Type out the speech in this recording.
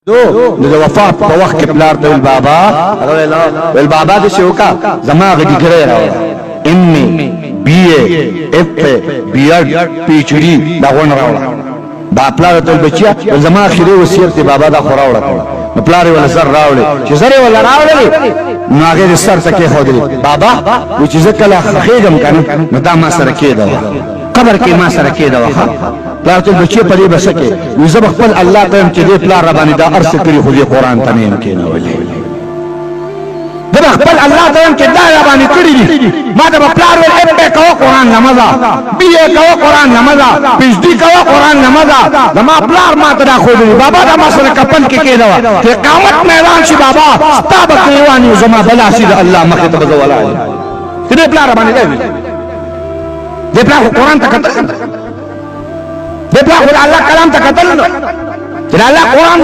د وفات په وخت کې پلار ته بابا ول بابا د شوکا زما غدي ګره راو امي بي اف بي ار پي ایچ ډي دا ونه راو دا پلار ته بچیا زما اخري وصیت دی بابا دا خورا وړه نو پلار ول سر راولې چې سره ول راولې نو هغه سر ته کې هودلی بابا و چې زکه خېګم کنه نو دا ما سره کېده قبر کې ما سره کېده وخه پلار ته بچي په دې بسکه وي زب خپل الله ته چې دې پلار رباني دا ارث کړی خو دې قران ته نه کېنه ولې دا خپل الله ته چې دا رباني کړی دي ما دا پلار ول اپ کو قران نماز بي کو قران نماز پي دي کو قران نماز زما پلار ما ته دا خو دې بابا دا ما سره کپن کې کېده ته قیامت میدان شي بابا ستاب کوي زما بلا سي الله مخه ته ولا دې پلار رباني دې پلار قران ته کتل دې پلار الله کلام ته کتل چې الله قران